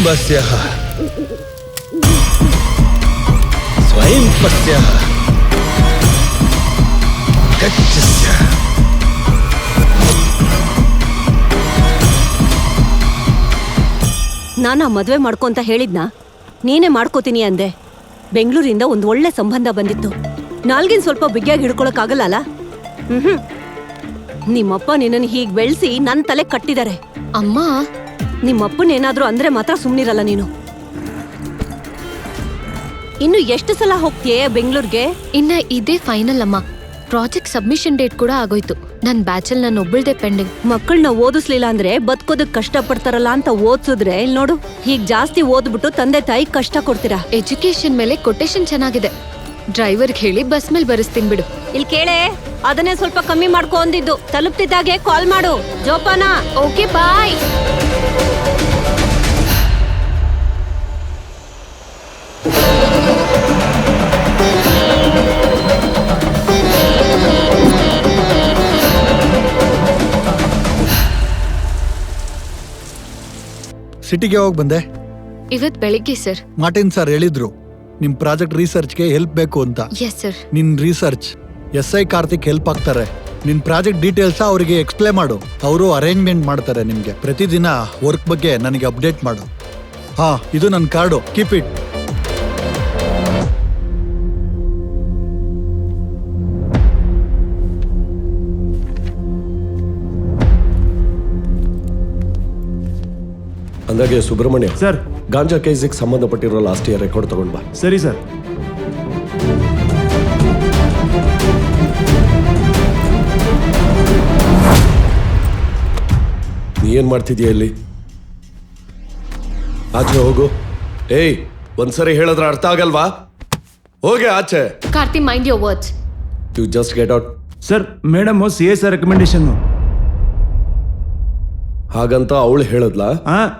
ಬಿಂಬಸ್ಯ ಸ್ವಯಂ ಪಸ್ಯ ಗಚ್ಚಸ್ಯ. ನಾನಾ ಮದ್ವೆ ಮಾಡ್ಕೊ ಅಂತ ಹೇಳಿದ್ನಾ? ನೀನೇ ಮಾಡ್ಕೋತೀನಿ ಅಂದೆ. ಬೆಂಗಳೂರಿಂದ ಒಂದು ಒಳ್ಳೆ ಸಂಬಂಧ ಬಂದಿತ್ತು. ನಾಲ್ಗಿನ ಸ್ವಲ್ಪ ಬಿಗಿಯಾಗಿ ಹಿಡ್ಕೊಳಕ್ಕಾಗಲ್ಲ ಅಲ್ಲ? ನಿಮ್ಮಪ್ಪ ನಿನ್ನನ್ನು ಹೀಗೆ ಬೆಳೆಸಿ ನನ್ನ ತಲೆ ಕಟ್ಟಿದ್ದಾರೆ. ಅಮ್ಮ, ನಿಮ್ಮಪ್ಪನೇನಾದ್ರೂ ಅಂದ್ರೆ ಮಾತ್ರ ಸುಮ್ನಿರಲ್ಲ ನೀನು. ಇನ್ನು ಎಷ್ಟು ಸಲ ಹೋಗ್ತೀಯ ಬೆಂಗಳೂರಿಗೆ? ಇನ್ನ ಇದೇ ಫೈನಲ್ ಅಮ್ಮ. ಪ್ರಾಜೆಕ್ಟ್ ಸಬ್ಮಿಷನ್ ಡೇಟ್ ಕೂಡ ಆಗೋಯ್ತು. ನನ್ ಬ್ಯಾಚಲ್ ನಾನು ಒಬ್ಬಳ್ದೆ ಪೆಂಡಿಂಗ್. ಮಕ್ಕಳನ್ನ ಓದಿಸ್ಲಿಲ್ಲ ಅಂದ್ರೆ ಬದುಕೋದಕ್ ಕಷ್ಟ ಪಡ್ತಾರಲ್ಲ ಅಂತ ಓದ್ಸಿದ್ರೆ ಇಲ್ಲಿ ನೋಡು, ಹೀಗ್ ಜಾಸ್ತಿ ಓದ್ಬಿಟ್ಟು ತಂದೆ ತಾಯಿ ಕಷ್ಟ ಕೊಡ್ತೀರಾ. ಎಜುಕೇಶನ್ ಮೇಲೆ ಕೊಟೇಶನ್ ಚೆನ್ನಾಗಿದೆ. ಡ್ರೈವರ್ಗೆ ಹೇಳಿ ಬಸ್ ಮೇಲೆ ಬರೆಸ್ತೀನಿ ಬಿಡು. ಇಲ್ಲಿ ಕೇಳೆ, ಅದನ್ನೇ ಸ್ವಲ್ಪ ಕಮ್ಮಿ ಮಾಡ್ಕೊ ಅಂದಿದ್ದು. ತಲುಪ್ತಿದ್ದಾಗೆ ಕಾಲ್ ಮಾಡು. ಜೋಪಾನ. ಓಕೆ, ಬಾಯ್. ಸಿಟಿಗೆ ಹೋಗಿ ಬಂದೆ. ಇವತ್ ಬೆಳಿಗ್ಗೆ ಸರ್. ಮಾರ್ಟಿನ್ ಸರ್ ಹೇಳಿದ್ರು ನಿಮ್ ಪ್ರಾಜೆಕ್ಟ್ ರಿಸರ್ಚ್ಗೆ ಹೆಲ್ಪ್ ಬೇಕು ಅಂತ. Yes sir. ನಿನ್ ರಿಸರ್ಚ್ SI ಕಾರ್ತಿಕ್ ಹೆಲ್ಪ್ ಆಗ್ತಾರೆ. ನಿನ್ ಪ್ರಾಜೆಕ್ಟ್ ಡೀಟೇಲ್ಸ್ ಅವರಿಗೆ ಎಕ್ಸ್ಪ್ಲೇನ್ ಮಾಡು. ಅವರು ಅರೇಂಜ್ಮೆಂಟ್ ಮಾಡ್ತಾರೆ ನಿಮ್ಗೆ. ಪ್ರತಿದಿನ ವರ್ಕ್ ಬಗ್ಗೆ ನನಗೆ ಅಪ್ಡೇಟ್ ಮಾಡು. ಹಾ, ಇದು ನನ್ನ ಕಾರ್ಡು, ಕೀಪ್ ಇಟ್. ಅಂದಾಗೆ ಸುಬ್ರಹ್ಮಣ್ಯ ಸರ್, ಗಾಂಜಾ ಕೇಸಿಗೆ ಸಂಬಂಧಪಟ್ಟಿರೋ ಲಾಸ್ಟ್ ಇಯರ್ ರೆಕಾರ್ಡ್ ತಗೊಂಡ್ ಬಾ. ಸರಿ ಸರ್. ನೀ ಏನ್ ಮಾಡ್ತಿದ್ಯಾ ಇಲ್ಲಿ? ಆಚೆ ಹೋಗು. ಏಯ್, ಒಂದ್ಸರಿ ಹೇಳಿದ್ರೆ ಅರ್ಥ ಆಗಲ್ವಾ? ಹೋಗೆ ಆಚೆ. Karthi, mind your words. You just get out. Sir, madam CS recommendation. ಹಾಗಂತ ಅವಳು ಹೇಳದ್ಲಾ?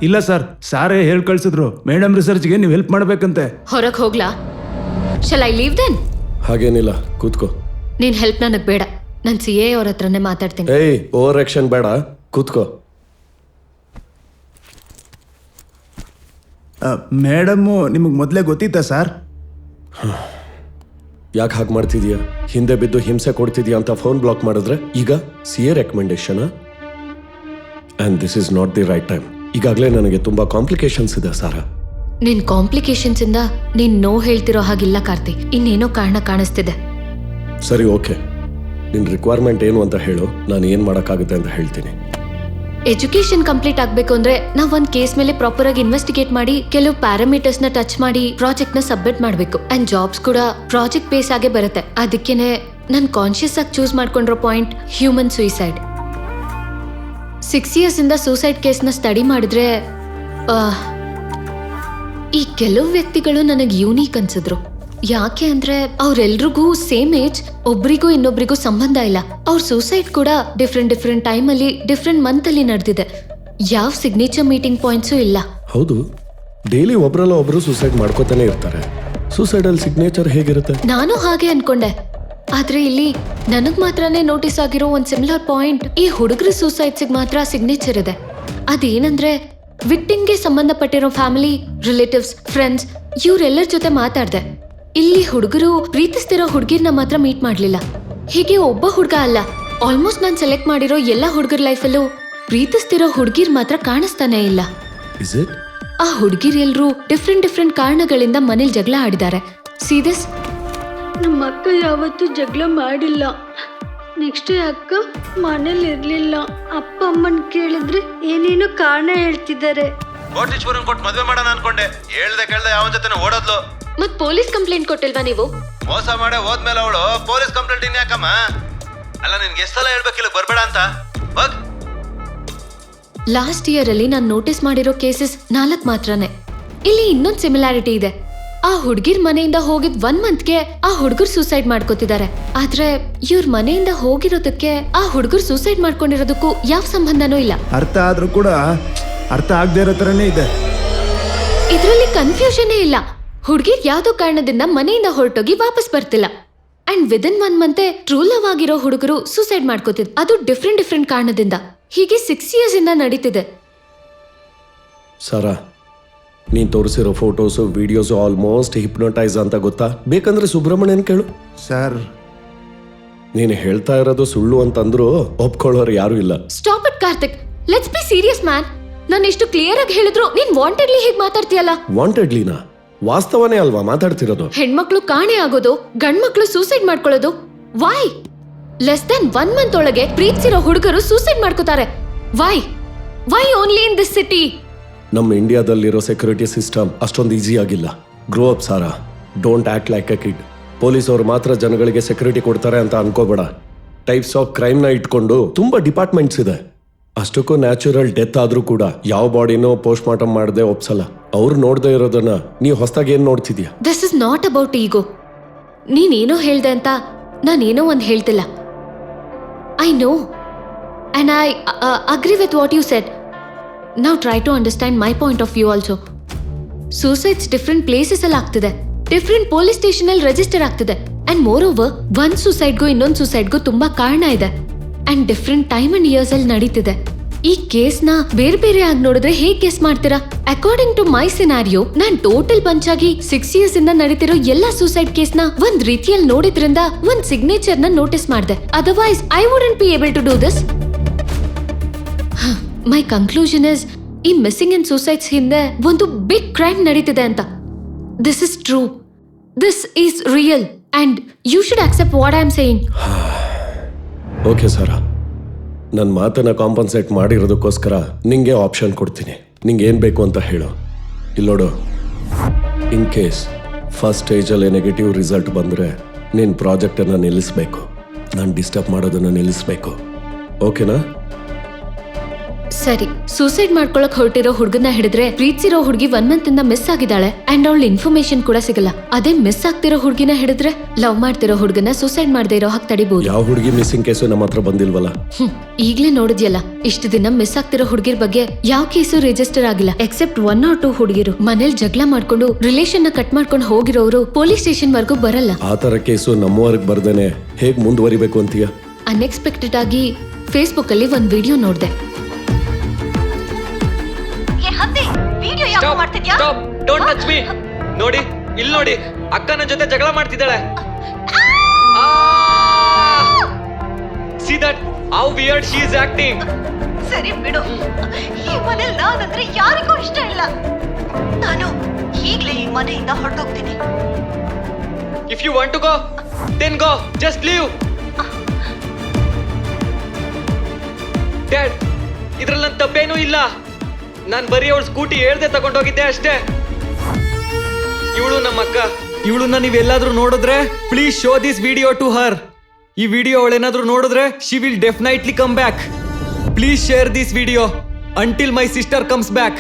ಇಲ್ಲ ಸರ್, ಸಾರೇ ಹೇಳ್ ಕಳ್ಸಿದ್ರು ಮೇಡಮ್ ರಿಸರ್ಚ್ಗೆ ನೀವು ಹೆಲ್ಪ್ ಮಾಡ್ಬೇಕಂತೆ. ಹೊರಗ್ ಹೋಗ್ಲಾ? Shall I leave then? ಹಾಗೇನಿಲ್ಲ, ಕೂತ್ಕೋ. ನೀನ್ ಹೆಲ್ಪ್ ನನಗ್ ಬೇಡ. ನಾನ್ CA ಅವ್ರ ಹತ್ರನೇ ಮಾತಾಡ್ತೀನಿ. ಏಯ್, ಓವರ್ ಆಕ್ಷನ್ ಬೇಡ, ಕೂತ್ಕೋ. ಮೇಡಮ್ಮು ನಿಮಗೆ ಮೊದಲೇ ಗೊತ್ತಿತ್ತಾ ಸರ್? ಯಾಕೆ ಹಾಗೆ ಮಾಡ್ತಿದ್ಯಾ? ಹಿಂದೆ ಬಿದ್ದು ಹಿಂಸೆ ಕೊಡ್ತಿದ್ಯಾ ಅಂತ ಫೋನ್ ಬ್ಲಾಕ್ ಮಾಡಿದ್ರೆ ಈಗ CA recommendation? And this is not the right time. ಈಗಾಗಲೇ ನನಗೆ ತುಂಬಾ ಕಾಂಪ್ಲಿಕೇಶನ್ಸ್ ಇದೆ ಸಾರಾ. ನಿನ್ ಕಾಂಪ್ಲಿಕೇಶನ್ಸ್ ಇಂದ ನೀನ್ ನೋ ಹೇಳ್ತಿರೋ ಹಾಗಿಲ್ಲ ಕಾರ್ತಿ. ಇನ್ನೇನೋ ಕಾರಣ ಕಾಣಿಸ್ತಿದೆ. ಸರಿ, ಓಕೆ. ನಿನ್ ರಿಕ್ವೈರ್ಮೆಂಟ್ ಏನು ಅಂತ ಹೇಳು, ನಾನು ಏನ್ ಮಾಡೋಕ್ಕಾಗುತ್ತೆ ಅಂತ ಹೇಳ್ತೀನಿ. ಎಜುಕೇಶನ್ ಕಂಪ್ಲೀಟ್ ಆಗ್ಬೇಕು ಅಂದ್ರೆ ನಾವ್ ಒಂದ್ ಕೇಸ್ ಮೇಲೆ ಪ್ರಾಪರ್ ಆಗಿ ಇನ್ವೆಸ್ಟಿಗೇಟ್ ಮಾಡಿ ಕೆಲವು ಪ್ಯಾರಾಮೀಟರ್ಸ್ ನ ಟಚ್ ಮಾಡಿ ಪ್ರಾಜೆಕ್ಟ್ ನ ಸಬ್ಮಿಟ್ ಮಾಡ್ಬೇಕು. ಅಂಡ್ ಜಾಬ್ಸ್ ಕೂಡ ಪ್ರಾಜೆಕ್ಟ್ ಬೇಸ್ ಆಗೇ ಬರುತ್ತೆ. ಅದಕ್ಕೇನೆ ನಾನ್ ಕಾನ್ಶಿಯಸ್ ಆಗಿ ಚೂಸ್ ಮಾಡ್ಕೊಂಡಿರೋ ಪಾಯಿಂಟ್ ಹ್ಯೂಮನ್ ಸೂಸೈಡ್. 6 years ಇಂದ ಸೂಸೈಡ್ ಕೇಸ್ ನ ಸ್ಟಡಿ ಮಾಡಿದ್ರೆ ಈ ಕೆಲವು ವ್ಯಕ್ತಿಗಳು ನನಗೆ ಯೂನಿಕ್ ಅನ್ಸಿದ್ರು. ಯಾಕೆ ಅಂದ್ರೆ ಅವ್ರೆಲ್ರಿಗೂ ಸೇಮ್ ಏಜ್, ಒಬ್ರಿಗೂ ಇನ್ನೊಬ್ರಿಗೂ ಸಂಬಂಧ ಇಲ್ಲ. ಅವ್ರ ಸೂಸೈಡ್ ಕೂಡ ಡಿಫ್ರೆಂಟ್ ಟೈಮ್ ಅಲ್ಲಿ ಡಿಫ್ರೆಂಟ್ ಮಂತ್ ಅಲ್ಲಿ ನಡೆದಿದೆ. ಯಾವ ಸಿಗ್ನೇಚರ್ ಮೀಟಿಂಗ್ ಪಾಯಿಂಟ್ಸು ಇಲ್ಲ. ಹೌದು, ಡೈಲಿ ಒಬ್ರಲ್ಲ ಒಬ್ರು ಸೂಸೈಡ್ ಮಾಡ್ಕೋತಾನೆ ಇರ್ತಾರೆ. ಸೂಸೈಡ್ ಅಲ್ಲಿ ಸಿಗ್ನೇಚರ್ ಹೇಗಿರುತ್ತೆ? ನಾನು ಹಾಗೆ ಅನ್ಕೊಂಡೆ. ಆದ್ರೆ ಇಲ್ಲಿ ನನಗ್ ಮಾತ್ರನೇ ನೋಟಿಸ್ ಆಗಿರೋ ಒಂದ್ ಸಿಮಿಲರ್ ಪಾಯಿಂಟ್, ಈ ಹುಡುಗರ ಸೂಸೈಡ್ಸ್ಗೆ ಮಾತ್ರ ಸಿಗ್ನೇಚರ್ ಇದೆ. ಅದೇನಂದ್ರೆ ವಿಕ್ಟಿಮ್ಗೆ ಸಂಬಂಧಪಟ್ಟಿರೋ ಫ್ಯಾಮಿಲಿ, ರಿಲೇಟಿವ್ಸ್, ಫ್ರೆಂಡ್ಸ್ ಇವರೆಲ್ಲರ ಜೊತೆ ಮಾತಾಡ್ದೆ. ಇಲ್ಲಿ ಹುಡುಗರು ಪ್ರೀತಿಸ್ತಿರೋ ಹುಡುಗಿರ್ನ ಮಾತ್ರ ಮೀಟ್ ಮಾಡ್ಲಿಲ್ಲ. ಹೀಗೆ ಒಬ್ಬ ಹುಡುಗ ಅಲ್ಲ, ಆಲ್ಮೋಸ್ಟ್ ನಾನು ಸೆಲೆಕ್ಟ್ ಮಾಡಿರೋ ಎಲ್ಲ ಹುಡುಗರ ಲೈಫಲ್ಲೂ ಪ್ರೀತಿಸ್ತಿರೋ ಹುಡುಗಿರ್ ಮಾತ್ರ ಕಾಣಿಸ್ತಾನೆ ಇಲ್ಲ. ಆ ಹುಡುಗಿರ್ ಎಲ್ರು ಡಿಫ್ರೆಂಟ್ ಕಾರಣಗಳಿಂದ ಮನೇಲಿ ಜಗಳ ಆಡಿದ್ದಾರೆ. ಸೀದಸ್ ನಮ್ಮ ಅಕ್ಕ ಯಾವತ್ತೂ ಜಗಳ ಮಾಡಿಲ್ಲ. ನೆಕ್ಸ್ಟ್ ಅಕ್ಕ ಮನೇಲಿ ಇರ್ಲಿಲ್ಲ. ಅಪ್ಪ ಅಮ್ಮನ್ ಕೇಳಿದ್ರೆ ಏನೇನೋ ಕಾರಣ ಹೇಳ್ತಿದ್ದಾರೆ. ಕೋಟೀಶ್ವರನ್ ಕೊಟ್ಟು ಮದ್ವೆ ಮಾಡೋಣ ಅನ್ಕೊಂಡೆ. ಹೇಳ್ದೆ ಕೇಳ್ದೆ ಅವನ ಜೊತೆ ಓಡೋದ್ಲು. ಮತ್ ಪೊಲೀಸ್ ಕಂಪ್ಲೇಂಟ್ ಕೊಟ್ಟಿಲ್ವಾ ನೀವು? ಮೋಸ ಮಾಡೇ ಹೋದ್ಮೇಲೆ ಅವಳು ಪೊಲೀಸ್ ಕಂಪ್ಲೇಂಟ್ ಇನ್ಯಾಕಮ್ಮ? ಅಲ್ಲ, ನಿನ್ಗೆ ಎಷ್ಟೆಲ್ಲ ಹೇಳ್ಬೇಕಿಲ್ಲ ಬರ್ಬೇಡ ಅಂತ. ಲಾಸ್ಟ್ ಇಯರ್ ಅಲ್ಲಿ ನಾನು ನೋಟಿಸ್ ಮಾಡಿರೋ ಕೇಸಸ್ 4 ಮಾತ್ರನೇ. ಇಲ್ಲಿ ಇನ್ನೊಂದು ಸಿಮಿಲಾರಿಟಿ ಇದೆ. ಆ ಹುಡುಗಿರ್ ಮನೆಯಿಂದ ಹೋಗಿದ್ 1 ಮಂತ್ಗೆ ಆ ಹುಡುಗರು ಸೂಸೈಡ್ ಮಾಡ್ಕೋತಿದ್ದಾರೆ. ಆದ್ರೆ ಇವ್ರ ಮನೆಯಿಂದ ಹೋಗಿರೋದಕ್ಕೆ ಆ ಹುಡುಗರು ಸೂಸೈಡ್ ಮಾಡ್ಕೊಂಡಿರೋದಕ್ಕೂ ಯಾವ ಸಂಬಂಧನೂ ಇಲ್ಲ. ಅರ್ಥ ಆದ್ರೂ ಕೂಡ ಅರ್ಥ ಆಗದೆ ಇರೋ ತರನೇ ಇದೆ. ಇದ್ರಲ್ಲಿ ಕನ್ಫ್ಯೂಷನ್ ಇಲ್ಲ. ಹುಡುಗಿರ್ ಯಾವ್ದೋ ಕಾರಣದಿಂದ ಮನೆಯಿಂದ ಹೊರಟೋಗಿ ವಾಪಸ್ ಬರ್ತಿಲ್ಲ. And within 1 month true love ಆಗಿರೋ ಹುಡುಗರು ಸೂಸೈಡ್ ಮಾಡ್ಕೋತಿದ್. ಅದು ಡಿಫ್ರೆಂಟ್ ಕಾರಣದಿಂದ. ಹೀಗೆ 6 years ಇಂದ ನಡೀತಿದೆ. ಸಾರಾ, ನೀನ್ ತೋರಿಸಿರೋ ಫೋಟೋಸು ವಿಡಿಯೋಸು ಆಲ್ಮೋಸ್ಟ್ ಹಿಪ್ನೋಟೈಸ್ ಅಂತ ಗೊತ್ತಾ? ಬೇಕಂದ್ರೆ ಸುಬ್ರಹ್ಮಣ್ಯನ್ ಕೇಳು. ಸರ್ ನೀನು ಹೇಳ್ತಾ ಇರೋದು ಸುಳ್ಳು ಅಂತಂದ್ರು ಒಪ್ಕೊಳ್ಳೋರು ಯಾರು ಇಲ್ಲ. Stop it Karthik, let's be serious man. ನಾನು ಇಷ್ಟು ಕ್ಲಿಯರ್ ಆಗಿ ಹೇಳಿದ್ರು ನೀನ್ ವಾಂಟೆಡ್ಲಿ ಹೇಗೆ ಮಾತಾಡ್ತೀಯಲ್ಲ? ವಾಂಟೆಡ್ಲಿನಾ? ವಾಸ್ತವನೇ ಅಲ್ವಾ ಮಾತಾಡ್ತಿರೋದು? ಹೆಣ್ಮಕ್ಳು ಕಾಣೆ ಆಗೋದು, ಗಂಡ್ಮಕ್ಳು ಸೂಸೈಡ್ ಮಾಡ್ಕೊಳ್ಳೋದು, ವೈ? ಲೆಸ್ ದನ್ 1 ಮಂತ್ ಒಳಗೆ ಪ್ರೀತಿಸಿರೋ ಹುಡುಗರು ಸೂಸೈಡ್ ಮಾಡ್ಕೋತಾರೆ. Why only in this city? ನಮ್ಮ ಇಂಡಿಯಾದಲ್ಲಿರೋ ಸೆಕ್ಯೂರಿಟಿ ಸಿಸ್ಟಮ್ ಅಷ್ಟೊಂದು ಈಸಿ ಆಗಿಲ್ಲ. Grow up Sara, don't act like a kid. Police ಅವರು ಮಾತ್ರ ಜನಗಳಿಗೆ ಸೆಕ್ಯೂರಿಟಿ ಕೊಡ್ತಾರೆ ಅಂತ ಅನ್ಕೋಬೇಡ. ಟೈಪ್ಸ್ ಆಫ್ ಕ್ರೈಮ್ ನ ಇಟ್ಕೊಂಡು ತುಂಬಾ ಡಿಪಾರ್ಟ್ಮೆಂಟ್ಸ್ ಇದೆ. ಅಷ್ಟಕ್ಕೂ ನ್ಯಾಚುರಲ್ ಡೆತ್ ಆದ್ರೂ ಕೂಡ ಯಾವ ಬಾಡಿನೋ ಪೋಸ್ಟ್ ಮಾರ್ಟಮ್ ಮಾಡದೆ ಒಪ್ಸಲ್ಲ. ಅವ್ರು ನೋಡ್ದೇ ಇರೋದನ್ನ ನೀವು ಹೊಸದಾಗಿ ಏನ್ ನೋಡ್ತಿದ್ಯಾ? This is not about ego. ನೀನೇನೋ ಹೇಳ್ದೆ ಅಂತ ನಾನೇನೋ ಒಂದು ಹೇಳ್ತಿಲ್ಲ. I know and I agree with what you said. Now try to understand my point of view also. Suicides different places ಅಲ್ಲಿ ಆಗ್ತಿದೆ, ಡಿಫ್ರೆಂಟ್ ಪೊಲೀಸ್ ಸ್ಟೇಷನ್ ಅಲ್ಲಿ ರಿಜಿಸ್ಟರ್ ಆಗ್ತಿದೆ. ಅಂಡ್ ಮೋರ್ ಓವರ್ ಒಂದ್ ಸೂಸೈಡ್ಗೂ ಇನ್ನೊಂದು ಸೂಸೈಡ್ಗೂ ತುಂಬಾ ಕಾರಣ ಇದೆ and different time and years ಅಲ್ಲಿ ನಡೀತಿದೆ. ಈ ಕೇಸ್ನ ಬೇರೆ ಬೇರೆ ಆಗಿ ನೋಡಿದ್ರೆ ಹೇಗೆ ಗೆಸ್ ಮಾಡ್ತೀರಾ? ಅಕಾರ್ಡಿಂಗ್ ಟು ಮೈ ಸಿನಾರಿಯೋ, ನಾನ್ ಟೋಟಲ್ ಬಂಚ್ ಆಗಿ 6 years ಇಂದ ನಡೀತಿರೋ ಎಲ್ಲಾ ಸೂಸೈಡ್ ಕೇಸ್ನ ಒಂದ್ ರೀತಿಯಲ್ಲಿ ನೋಡಿದ್ರಿಂದ ಒಂದ್ ಸಿಗ್ನೇಚರ್ ನ ನೋಟಿಸ್ ಮಾಡಿದೆ. Otherwise I wouldn't be able to do this. My conclusion is, ಈ ಮಿಸ್ಸಿಂಗ್ ಅಂಡ್ ಸೂಸೈಡ್ಸ್ ಹಿಂದೆ ಒಂದು ಬಿಗ್ ಕ್ರೈಮ್ ನಡೀತಿದೆ ಅಂತ. This is true, this is real and you should accept what I am saying. Okay sir, ನನ್ನ ಮಾತನ್ನ compensate ಮಾಡಿರೋದಕ್ಕೋಸ್ಕರ ನಿಂಗೆ option ಕೊಡ್ತೀನಿ. ನಿಂಗೆ ಏನು ಬೇಕು ಅಂತ ಹೇಳು. ಇಲ್ಲೋಡು, ಇನ್ ಕೇಸ್ ಫಸ್ಟ್ ಸ್ಟೇಜಲ್ಲಿ ನೆಗೆಟಿವ್ ರಿಸಲ್ಟ್ ಬಂದರೆ ನಿನ್ನ ಪ್ರಾಜೆಕ್ಟನ್ನು ನಿಲ್ಲಿಸಬೇಕು. ನಾನು ಡಿಸ್ಟರ್ಬ್ ಮಾಡೋದನ್ನು ನಿಲ್ಲಿಸಬೇಕು. ಓಕೆನಾ? ಸರಿ, ಸೂಸೈಡ್ ಮಾಡ್ಕೊಳಕ್ ಹೊರಟಿರೋ ಹುಡುಗನ ಹಿಡಿದ್ರೆ ಪ್ರೀತಿಸಿರೋ ಹುಡುಗಿ 1 month ಇಂದ ಮಿಸ್ ಆಗಿದ್ದಾಳೆ ಅಂಡ್ ಅವಳ ಇನ್ಫಾರ್ಮೇಶನ್ ಕೂಡ ಸಿಗಲ್ಲ. ಅದೇ ಮಿಸ್ ಆಗ್ತಿರೋ ಹುಡುಗಿನ ಹಿಡಿದ್ರೆ ಲವ್ ಮಾಡ್ತಿರೋ ಹುಡುಗನ ಸೂಸೈಡ್ ಮಾಡದೇ ಇರೋ ಹಾಗೆ ತಡಿಬಹುದು. ಯಾವ ಹುಡುಗಿ ಮಿಸ್ಸಿಂಗ್ ಕೇಸು ನಮ್ಮ ಹತ್ರ ಬಂದಿಲ್ವಲ್ಲ? ಈಗ್ಲೇ ನೋಡಿದ್ಯಲ್ಲ, ಇಷ್ಟು ದಿನ ಮಿಸ್ ಆಗ್ತಿರೋ ಹುಡುಗಿರ್ ಬಗ್ಗೆ ಯಾವ ಕೇಸು ರಿಜಿಸ್ಟರ್ ಆಗಿಲ್ಲ ಎಕ್ಸೆಪ್ಟ್ 1 or 2 ಹುಡುಗಿರು. ಮನೇಲಿ ಜಗಳ ಮಾಡ್ಕೊಂಡು ರಿಲೇಷನ್ ನ ಕಟ್ ಮಾಡ್ಕೊಂಡು ಹೋಗಿರೋರು ಪೊಲೀಸ್ ಸ್ಟೇಷನ್ ವರ್ಗೂ ಬರಲ್ಲ. ಆ ತರ ಕೇಸು ನಮ್ಮವರೆಗೆ ಬರ್ದೇನೆ ಹೇಗ್ ಮುಂದುವರಿಬೇಕು ಅಂತೀಯ? ಅನ್ಎಕ್ಸ್ಪೆಕ್ಟೆಡ್ ಆಗಿ ಫೇಸ್ಬುಕ್ ಅಲ್ಲಿ ಒಂದ್ ವಿಡಿಯೋ ನೋಡ್ದೆ. Don't touch me. ನೋಡಿ, ಇಲ್ಲಿ ನೋಡಿ, ಅಕ್ಕ ನನ್ನ ಜೊತೆ ಜಗಳ ಮಾಡ್ತಿದ್ದಾಳೆ. See that how weird she is acting. ಸರಿ ಬಿಡು, ಈ ಮನೇಲಿ ನಾನಂದ್ರೆ ಯಾರಿಗೂ ಇಷ್ಟ ಇಲ್ಲ. ನಾನು ಈಗ್ಲೇ ಈ ಮನೆಯಿಂದ ಹೊರಟೋಗ್ತೀನಿ. If you want to go, then go. Just leave. Dad, ಇದ್ರಲ್ಲಿ ನನ್ನ ತಪ್ಪೇನೂ ಇಲ್ಲ. ನಾನು ಬರೀ ಅವಳ ಸ್ಕೂಟಿ ಹೇಳ್ದೆ ತಗೊಂಡೋಗಿದ್ದೆ ಅಷ್ಟೇ. ಇವಳು ನಮ್ಮ ಅಕ್ಕ. ಇವಳನ್ನ ನೀವೆಲ್ಲಾದ್ರೂ ನೋಡಿದ್ರೆ please show this video to her. ಈ ವಿಡಿಯೋ ಅವಳೇನಾದ್ರೂ ನೋಡಿದ್ರೆ she will definitely come back. Please share this video until my sister comes back.